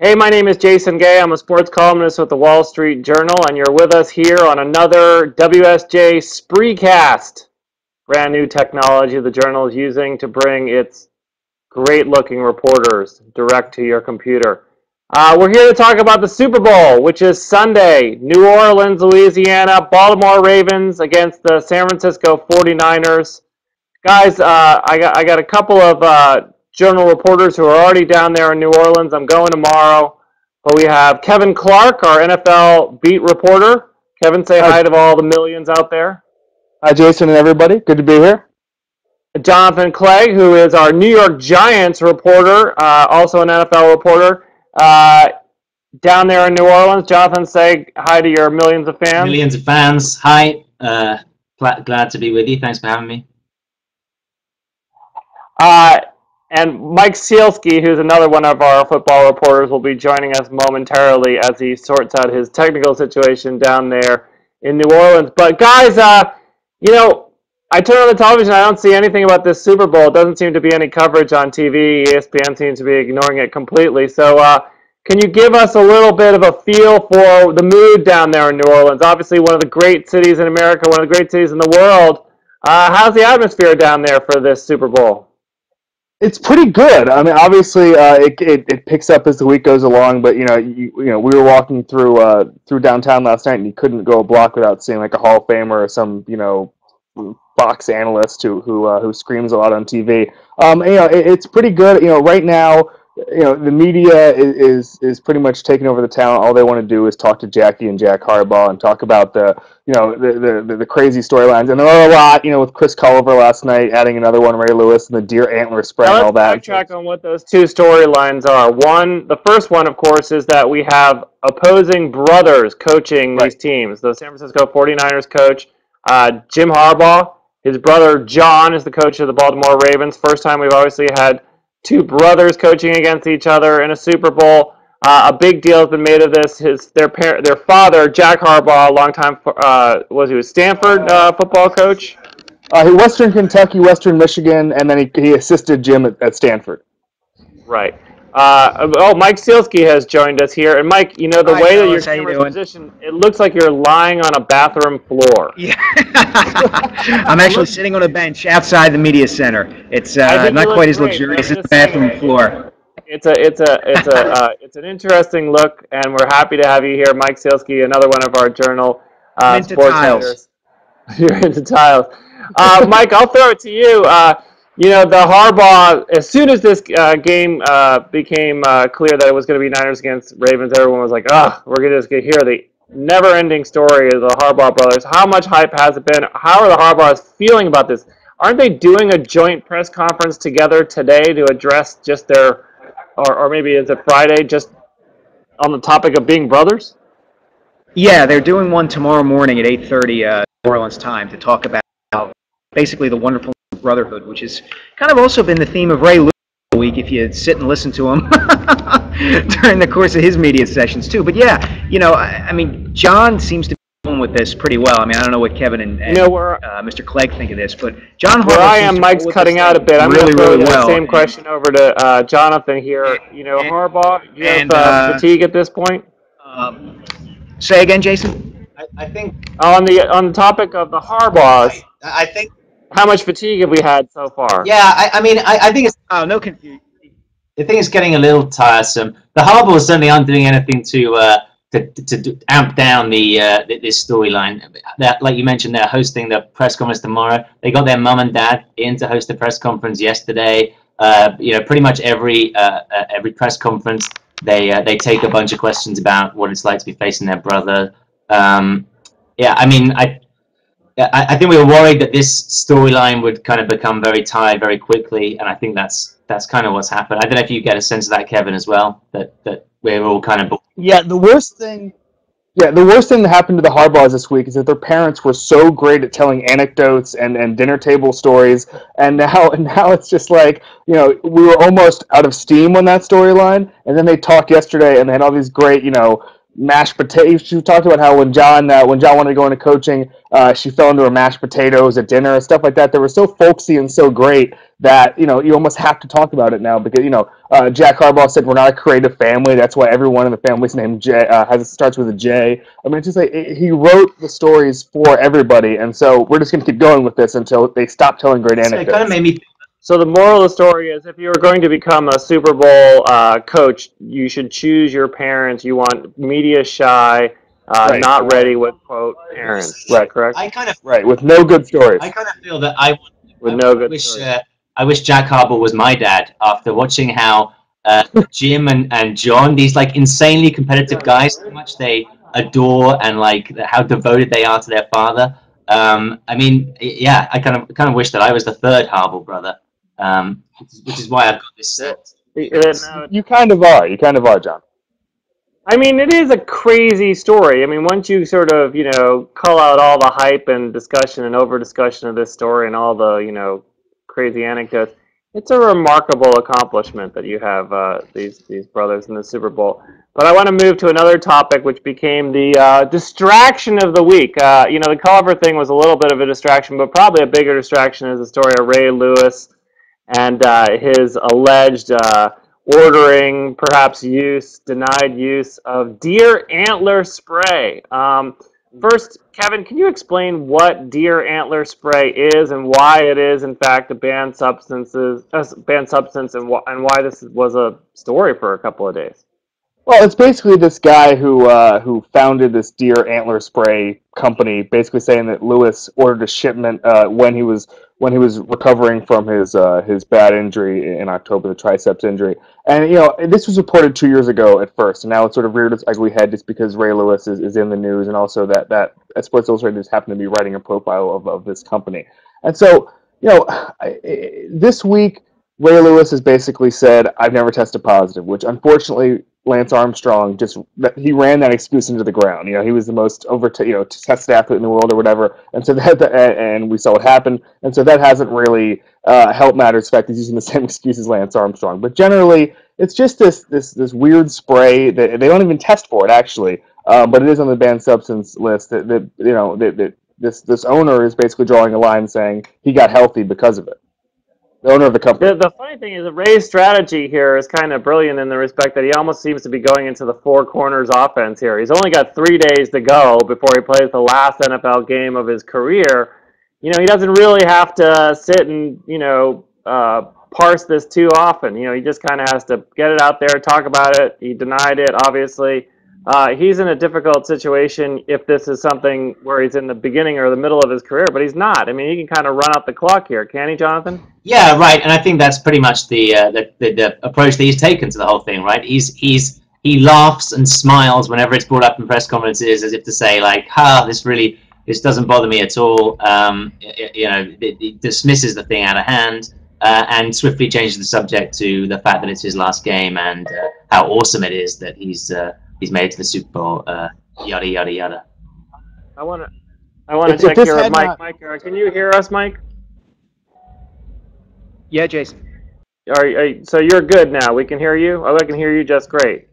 Hey, my name is Jason Gay. I'm a sports columnist with the Wall Street Journal, and you're with us here on another WSJ Spreecast. Brand new technology the Journal is using to bring its great-looking reporters direct to your computer. We're here to talk about the Super Bowl, which is Sunday. New Orleans, Louisiana, Baltimore Ravens against the San Francisco 49ers. Guys, I got a couple of Journal reporters who are already down there in New Orleans. I'm going tomorrow. But we have Kevin Clark, our NFL beat reporter. Kevin, say hi to all the millions out there. Hi, Jason and everybody. Good to be here. Jonathan Clegg, who is our New York Giants reporter, also an NFL reporter. Down there in New Orleans, Jonathan, say hi to your millions of fans. Millions of fans. Hi. Glad to be with you. Thanks for having me. And Mike Sielski, who's another one of our football reporters, will be joining us momentarily as he sorts out his technical situation down there in New Orleans. But guys, I turn on the television, I don't see anything about this Super Bowl. It doesn't seem to be any coverage on TV. ESPN seems to be ignoring it completely. So can you give us a little bit of a feel for the mood down there in New Orleans? Obviously one of the great cities in America, one of the great cities in the world. How's the atmosphere down there for this Super Bowl? It's pretty good. I mean, obviously, it picks up as the week goes along. But we were walking through downtown last night, and you couldn't go a block without seeing like a Hall of Famer or some Fox analyst who screams a lot on TV. It's pretty good. Right now, the media is pretty much taking over the town. All they want to do is talk to Jackie and Jack Harbaugh and talk about the crazy storylines. And there are a lot, with Chris Culliver last night adding another one, Ray Lewis and the deer antler spread and all that. Let's backtrack on what those two storylines are. The first one, of course, is that we have opposing brothers coaching these teams. The San Francisco 49ers coach, Jim Harbaugh. His brother, John, is the coach of the Baltimore Ravens. First time we've obviously had two brothers coaching against each other in a Super Bowl. A big deal has been made of this. Their father, Jack Harbaugh, a longtime was he a Stanford football coach? Western Kentucky, Western Michigan, and then he assisted Jim at Stanford. Right. Mike Sielski has joined us here. And Mike, the way that your camera's positioned, it looks like you're lying on a bathroom floor. Yeah. I'm actually sitting on a bench outside the media center. It's not quite as luxurious as the bathroom floor. It's an interesting look, and we're happy to have you here, Mike Sielski, another one of our Journal sports writers. You're into tiles. Mike, I'll throw it to you. The Harbaugh, as soon as this game became clear that it was going to be Niners against Ravens, everyone was like, we're going to just get here. The never-ending story of the Harbaugh brothers. How much hype has it been? How are the Harbaughs feeling about this? Aren't they doing a joint press conference together today to address just their, or maybe is it Friday, just on the topic of being brothers? Yeah, they're doing one tomorrow morning at 8:30 New Orleans time to talk about basically the wonderful brotherhood, which has kind of also been the theme of Ray Lewis all week if you sit and listen to him during the course of his media sessions too. But yeah, I mean, John seems to be dealing with this pretty well. I mean, I don't know what Kevin and Mr. Clegg think of this, but John Harbaugh. Where I am, Mike's cutting out a bit. I'm going to throw the same question over to Jonathan here. Harbaugh, you have fatigue at this point? Say again, Jason? I think on the topic of the Harbaughs. I think. How much fatigue have we had so far? Yeah, I think it's. Oh, no confusion. I think it's getting a little tiresome. The Harbaughs certainly aren't doing anything to amp down this storyline. Like you mentioned, they're hosting the press conference tomorrow. They got their mum and dad in to host the press conference yesterday. Pretty much every press conference they take a bunch of questions about what it's like to be facing their brother. I think we were worried that this storyline would kind of become very tired very quickly, and I think that's kind of what's happened. I don't know if you get a sense of that, Kevin, as well, that we're all kind of. Yeah, the worst thing that happened to the Harbaughs this week is that their parents were so great at telling anecdotes and dinner table stories, and now it's just like, we were almost out of steam on that storyline, and then they talked yesterday, and they had all these great, mashed potatoes. She talked about how when John wanted to go into coaching, she fell into her mashed potatoes at dinner and stuff like that. They were so folksy and so great that you almost have to talk about it now because Jack Harbaugh said we're not a creative family. That's why everyone in the family's name starts with a J. I mean, it's just like he wrote the stories for everybody, and so we're just going to keep going with this until they stop telling great So it anecdotes. kind of made me. So the moral of the story is, if you're going to become a Super Bowl coach, you should choose your parents. You want media shy, Right. not ready with quote parents. Is that correct? Right, with no good stories. I kind of feel that I wish Jack Harbaugh was my dad after watching how Jim and John, these like insanely competitive guys, how much they adore and like how devoted they are to their father. I mean, yeah, I kind of wish that I was the third Harbaugh brother, which is why I've got this. You kind of are. You kind of are, John. I mean, it is a crazy story. I mean, once you sort of, cull out all the hype and discussion and over-discussion of this story and all the, crazy anecdotes, it's a remarkable accomplishment that you have these brothers in the Super Bowl. But I want to move to another topic, which became the distraction of the week. The Culver thing was a little bit of a distraction, but probably a bigger distraction is the story of Ray Lewis and his alleged ordering, perhaps denied use of deer antler spray. First, Kevin, can you explain what deer antler spray is and why it is, in fact, a banned substance, and why this was a story for a couple of days? Well, it's basically this guy who founded this deer antler spray company, basically saying that Lewis ordered a shipment when he was recovering from his bad injury in October, the triceps injury. And this was reported 2 years ago at first, and now it's sort of reared its ugly head just because Ray Lewis is in the news, and also that Sports Illustrated just happened to be writing a profile of this company. And so this week Ray Lewis has basically said, "I've never tested positive," which unfortunately Lance Armstrong he ran that excuse into the ground. He was the most tested athlete in the world or whatever, and so and we saw what happened, and so that hasn't really helped matters. In fact, he's using the same excuse as Lance Armstrong. But generally, it's just this weird spray that they don't even test for it actually, but it is on the banned substance list. That this owner is basically drawing a line saying he got healthy because of it. The owner of the company. The funny thing is that Ray's strategy here is kind of brilliant in the respect that he almost seems to be going into the four corners offense here. He's only got 3 days to go before he plays the last NFL game of his career. He doesn't really have to sit and, parse this too often. He just kind of has to get it out there, talk about it. He denied it, obviously. He's in a difficult situation if this is something where he's in the beginning or the middle of his career, but he's not. I mean, he can kind of run out the clock here, can he, Jonathan? Yeah, right. And I think that's pretty much the approach that he's taken to the whole thing, right? He laughs and smiles whenever it's brought up in press conferences, as if to say, like, this doesn't bother me at all. It dismisses the thing out of hand and swiftly changes the subject to the fact that it's his last game and how awesome it is that he's made it to the Super Bowl. Yada yada yada. I want to check your mic. Mike, can you hear us, Mike? Yeah, Jason. So you're good now. We can hear you. I can hear you just great.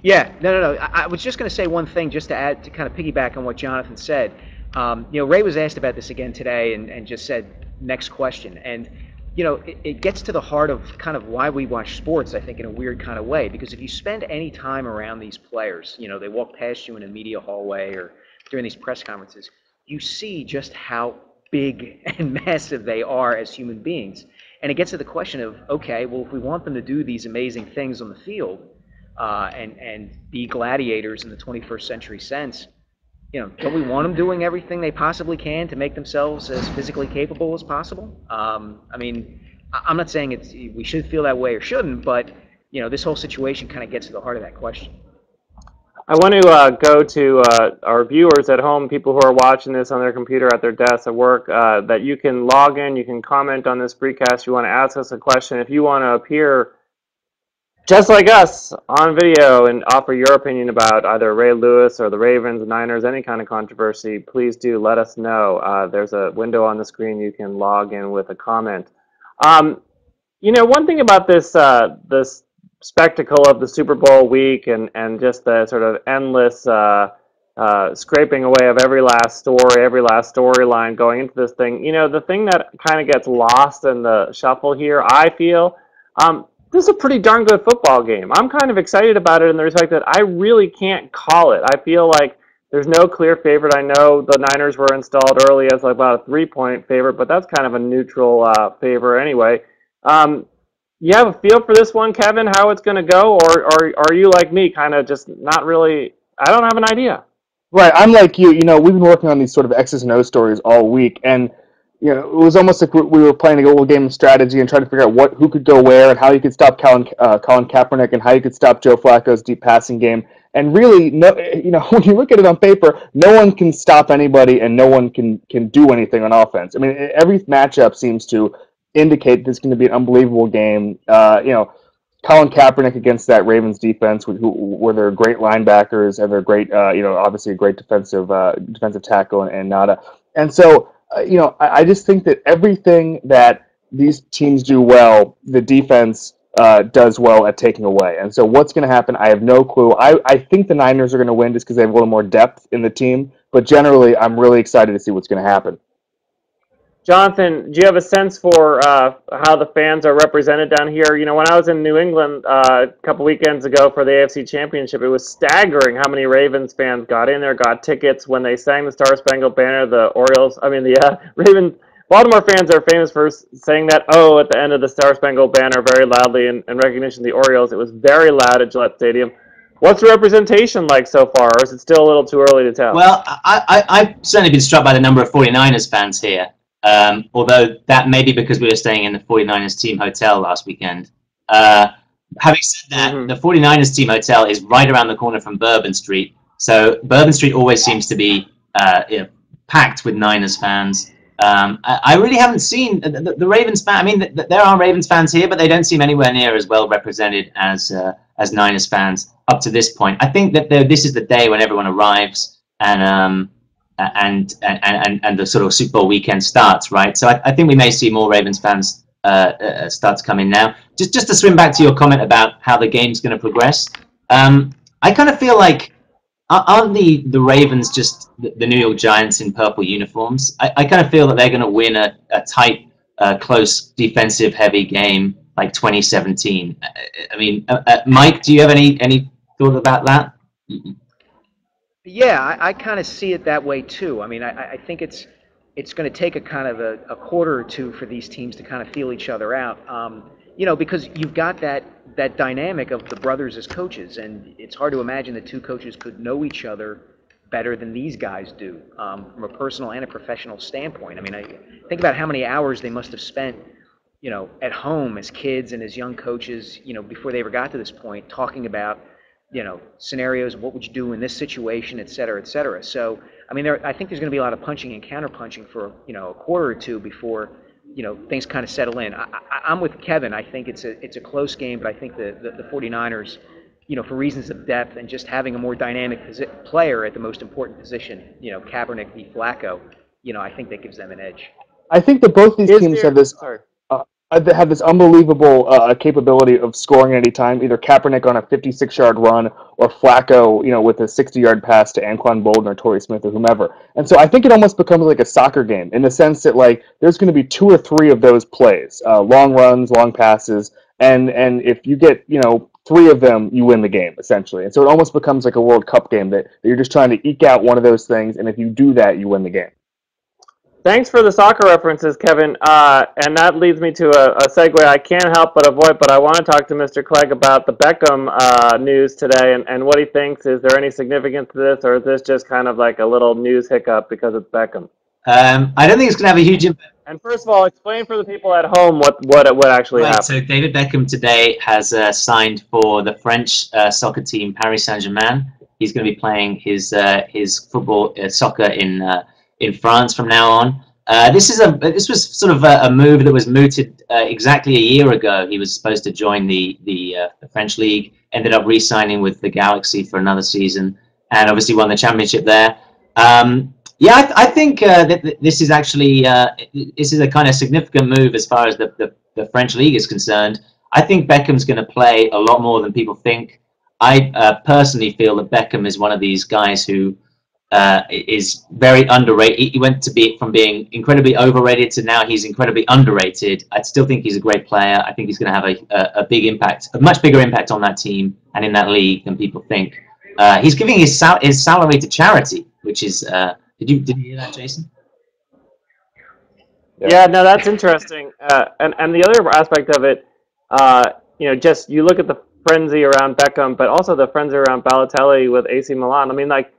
Yeah, no. I was just going to say one thing just to add, to kind of piggyback on what Jonathan said. Ray was asked about this again today and just said, next question. And, it gets to the heart of kind of why we watch sports, I think, in a weird kind of way. Because if you spend any time around these players, they walk past you in a media hallway or during these press conferences, you see just how big and massive they are as human beings. And it gets to the question of, okay, well, if we want them to do these amazing things on the field and be gladiators in the 21st century sense, don't we want them doing everything they possibly can to make themselves as physically capable as possible? I mean, I'm not saying we should feel that way or shouldn't, but this whole situation kind of gets to the heart of that question. I want to go to our viewers at home, people who are watching this on their computer, at their desks, at work, that you can log in, you can comment on this Spreecast, you want to ask us a question. If you want to appear just like us on video and offer your opinion about either Ray Lewis or the Ravens, the Niners, any kind of controversy, please do let us know. There's a window on the screen you can log in with a comment. One thing about this spectacle of the Super Bowl week and just the sort of endless scraping away of every last story, every last storyline going into this thing. You know, the thing that kind of gets lost in the shuffle here, I feel, this is a pretty darn good football game. I'm kind of excited about it in the respect that I really can't call it. I feel like there's no clear favorite. I know the Niners were installed early as like about a 3-point favorite, but that's kind of a neutral favor anyway. You have a feel for this one, Kevin, how it's going to go, or are you like me, kind of just not really? I don't have an idea. Right, I'm like you. You know, we've been working on these sort of X's and O's stories all week, and you know, it was almost like we were playing a little game of strategy and trying to figure out who could go where and how you could stop Colin Kaepernick and how you could stop Joe Flacco's deep passing game. And really, no, you know, when you look at it on paper, no one can stop anybody, and no one can do anything on offense. I mean, every matchup seems to indicate this is going to be an unbelievable game. You know, Colin Kaepernick against that Ravens defense, where they're great linebackers and they're great, you know, obviously a great defensive tackle and Nada. And so, you know, I just think that everything that these teams do well, the defense does well at taking away. And so what's going to happen, I have no clue. I think the Niners are going to win just because they have a little more depth in the team. But generally, I'm really excited to see what's going to happen. Jonathan, do you have a sense for how the fans are represented down here? You know, when I was in New England a couple weekends ago for the AFC Championship, it was staggering how many Ravens fans got in there, got tickets when they sang the Star Spangled Banner. Baltimore fans are famous for saying that at the end of the Star Spangled Banner very loudly in recognition of the Orioles. It was very loud at Gillette Stadium. What's the representation like so far, or is it still a little too early to tell? Well, I've certainly been struck by the number of 49ers fans here. Although that may be because we were staying in the 49ers team hotel last weekend. Having said that, the 49ers team hotel is right around the corner from Bourbon Street. So Bourbon Street always seems to be packed with Niners fans. I really haven't seen the Ravens fan. I mean, there are Ravens fans here, but they don't seem anywhere near as well represented as Niners fans up to this point. I think that this is the day when everyone arrives and the sort of Super Bowl weekend starts, right? So I think we may see more Ravens fans start to come in now. Just to swim back to your comment about how the game's going to progress, I kind of feel like, aren't the Ravens just the New York Giants in purple uniforms? I kind of feel that they're going to win a tight, close, defensive-heavy game like 2017. I mean, Mike, do you have any thought about that? Yeah, I kind of see it that way too. I mean, I think it's going to take a kind of a quarter or two for these teams to kind of feel each other out. You know, because you've got that dynamic of the brothers as coaches, and it's hard to imagine the two coaches could know each other better than these guys do from a personal and a professional standpoint. I mean, I think about how many hours they must have spent, you know, at home as kids and as young coaches, you know, before they ever got to this point, talking about, you know, scenarios, what would you do in this situation, et cetera, et cetera. So, I mean, I think there's going to be a lot of punching and counterpunching for, you know, a quarter or two before, you know, things kind of settle in. I'm with Kevin. I think it's a close game, but I think the 49ers, you know, for reasons of depth and just having a more dynamic player at the most important position, you know, Kaepernick v. Flacco, you know, I think that gives them an edge. I think that both these teams have this. They have this unbelievable capability of scoring at any time, either Kaepernick on a 56-yard run or Flacco, you know, with a 60-yard pass to Anquan Bolden or Torrey Smith or whomever. And so I think it almost becomes like a soccer game in the sense that, like, there's going to be 2 or 3 of those plays, long runs, long passes, and if you get, you know, 3 of them, you win the game, essentially. And so it almost becomes like a World Cup game that you're just trying to eke out one of those things, and if you do that, you win the game. Thanks for the soccer references, Kevin. And that leads me to a segue I can't help but avoid, but I want to talk to Mr. Clegg about the Beckham news today and what he thinks. Is there any significance to this, or is this just kind of like a little news hiccup because it's Beckham? I don't think it's going to have a huge impact. And first of all, explain for the people at home what actually happened. So David Beckham today has signed for the French soccer team Paris Saint-Germain. He's going to be playing his football soccer in France from now on. This was sort of a move that was mooted exactly a year ago. He was supposed to join the French league, ended up re-signing with the Galaxy for another season, and obviously won the championship there. I think that this is actually this is a kind of significant move as far as the French league is concerned. I think Beckham's going to play a lot more than people think. I personally feel that Beckham is one of these guys who is very underrated. He went from being incredibly overrated to now he's incredibly underrated. I still think he's a great player. I think he's going to have a big impact, a much bigger impact on that team and in that league than people think. He's giving his salary to charity, which is did you hear that, Jason? Yeah, no, that's interesting. And the other aspect of it, just you look at the frenzy around Beckham, but also the frenzy around Balotelli with AC Milan. I mean, like,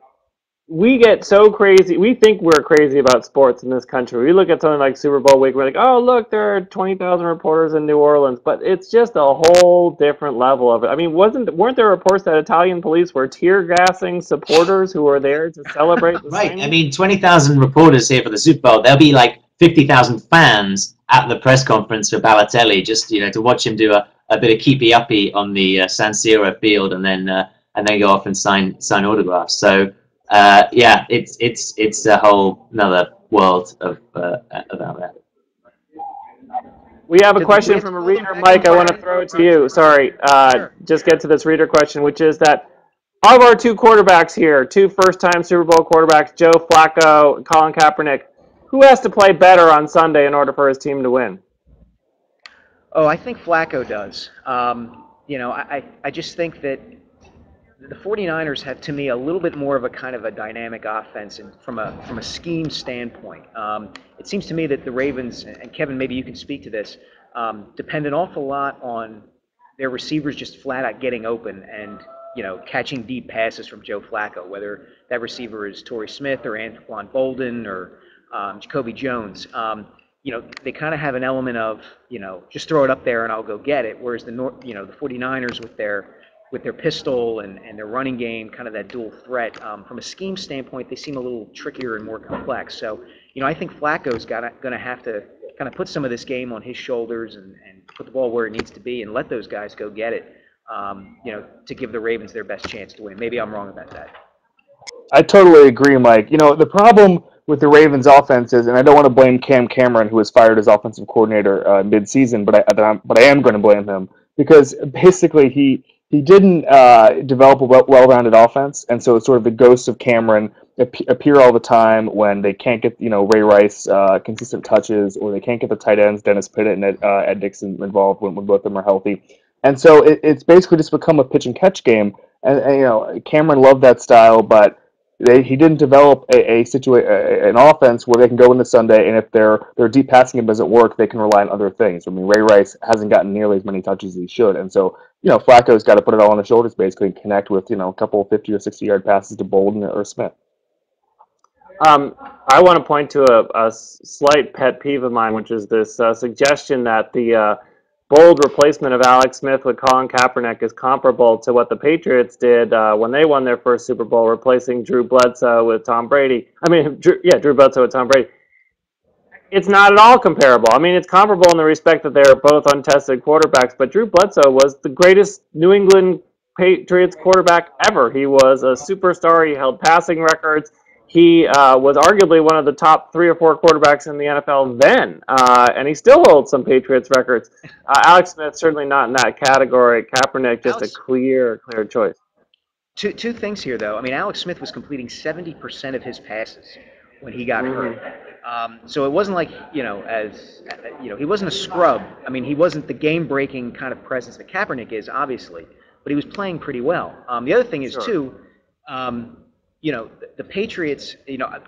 we get so crazy. We think we're crazy about sports in this country. We look at something like Super Bowl week, we're like, oh, look, there are 20,000 reporters in New Orleans. But it's just a whole different level of it. I mean, weren't there reports that Italian police were tear gassing supporters who were there to celebrate the Right. signing? I mean, 20,000 reporters here for the Super Bowl. There'll be like 50,000 fans at the press conference for Balotelli, just to watch him do a bit of keepy uppy on the San Siro field, and then go off and sign autographs. So it's a whole another world of about that. We have a question from a reader, Mike. I want to throw it to you. Sorry, just get to this reader question, which is that of our two quarterbacks here, two first-time Super Bowl quarterbacks, Joe Flacco and Colin Kaepernick, who has to play better on Sunday in order for his team to win? Oh, I think Flacco does. I just think that the 49ers have, to me, a little bit more of a kind of a dynamic offense from a scheme standpoint. It seems to me that the Ravens, and Kevin, maybe you can speak to this, depend an awful lot on their receivers just flat out getting open and catching deep passes from Joe Flacco, whether that receiver is Torrey Smith or Antoine Bolden or Jacoby Jones. They kind of have an element of, just throw it up there and I'll go get it, whereas the 49ers with their pistol and their running game, kind of that dual threat, from a scheme standpoint, they seem a little trickier and more complex. So, I think Flacco's going to have to kind of put some of this game on his shoulders and put the ball where it needs to be and let those guys go get it, to give the Ravens their best chance to win. Maybe I'm wrong about that. I totally agree, Mike. The problem with the Ravens' offense is, and I don't want to blame Cam Cameron, who was fired as offensive coordinator mid-season, but I am going to blame him because basically he didn't develop a well-rounded offense, and so it's sort of the ghosts of Cameron appear all the time when they can't get Ray Rice consistent touches, or they can't get the tight ends Dennis Pittett and Ed Dixon involved when both of them are healthy, and so it's basically just become a pitch and catch game. And Cameron loved that style, but he didn't develop an offense where they can go into Sunday, and if their deep passing game doesn't work, they can rely on other things. I mean, Ray Rice hasn't gotten nearly as many touches as he should, and so Flacco's got to put it all on his shoulders basically and connect with a couple of 50 or 60-yard passes to Bolden or Smith. I want to point to a slight pet peeve of mine, which is this suggestion that the bold replacement of Alex Smith with Colin Kaepernick is comparable to what the Patriots did when they won their first Super Bowl, replacing Drew Bledsoe with Tom Brady. Drew Bledsoe with Tom Brady. It's not at all comparable. I mean, it's comparable in the respect that they're both untested quarterbacks, but Drew Bledsoe was the greatest New England Patriots quarterback ever. He was a superstar. He held passing records. He was arguably one of the top 3 or 4 quarterbacks in the NFL then, and he still holds some Patriots records. Alex Smith certainly not in that category. Kaepernick just a clear choice. Two things here, though. I mean, Alex Smith was completing 70% of his passes when he got hurt. So it wasn't like, he wasn't a scrub. I mean, he wasn't the game-breaking kind of presence that Kaepernick is, obviously, but he was playing pretty well. The other thing is, too, the Patriots,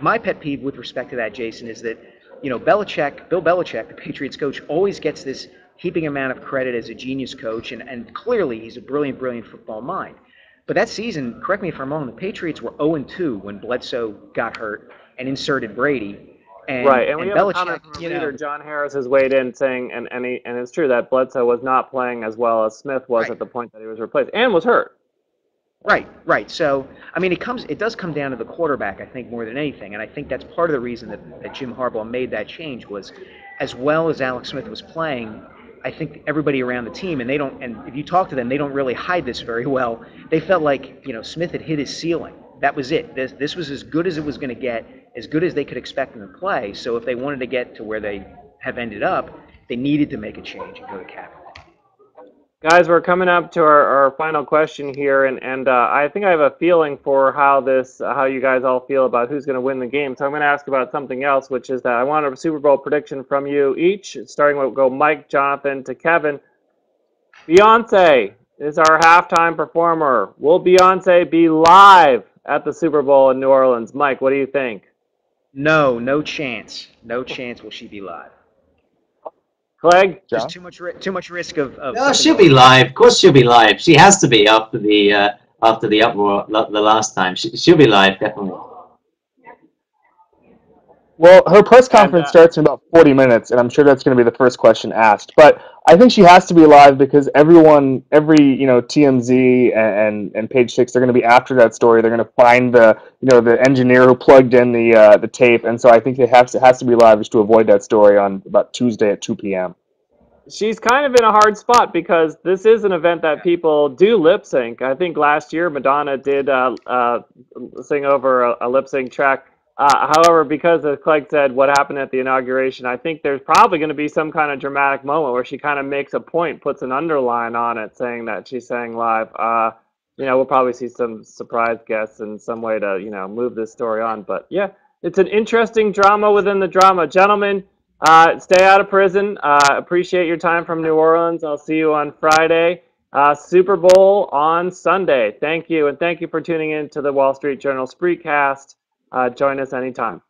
my pet peeve with respect to that, Jason, is that, Bill Belichick, the Patriots coach, always gets this heaping amount of credit as a genius coach, and clearly he's a brilliant football mind. But that season, correct me if I'm wrong, the Patriots were 0-2 when Bledsoe got hurt and inserted Brady. And we have Belichick, a comment from a reader, John Harris, has weighed in saying, and it's true that Bledsoe was not playing as well as Smith was at the point that he was replaced, and was hurt. Right. So, I mean, it does come down to the quarterback, I think, more than anything, and I think that's part of the reason that Jim Harbaugh made that change was, as well as Alex Smith was playing, I think everybody around the team, and if you talk to them, they don't really hide this very well. They felt like, Smith had hit his ceiling. That was it. This was as good as it was going to get, as good as they could expect him to play. So if they wanted to get to where they have ended up, they needed to make a change and go to Kaepernick. Guys, we're coming up to our final question here, and I think I have a feeling for how you guys all feel about who's going to win the game. So I'm going to ask about something else, which is that I want a Super Bowl prediction from you each, starting with go Mike, Jonathan, to Kevin. Beyonce is our halftime performer. Will Beyonce be live at the Super Bowl in New Orleans? Mike, what do you think? No, no chance. No chance will she be live. Clegg? Just too much risk of No, she'll be live. Of course, she'll be live. She has to be after the uproar the last time. She'll be live definitely. Well, her press conference starts in about 40 minutes, and I'm sure that's going to be the first question asked. But I think she has to be live because every TMZ and Page Six, they're going to be after that story. They're going to find the engineer who plugged in the tape, and so I think it has to be live just to avoid that story on about Tuesday at 2 p.m. She's kind of in a hard spot because this is an event that people do lip sync. I think last year Madonna did sing over a lip sync track. However, because as Clegg said, what happened at the inauguration, I think there's probably going to be some kind of dramatic moment where she kind of makes a point, puts an underline on it, saying that she sang live. We'll probably see some surprise guests in some way to, move this story on. But yeah, it's an interesting drama within the drama. Gentlemen, stay out of prison. Appreciate your time from New Orleans. I'll see you on Friday. Super Bowl on Sunday. Thank you, and thank you for tuning in to the Wall Street Journal Spreecast. Join us anytime.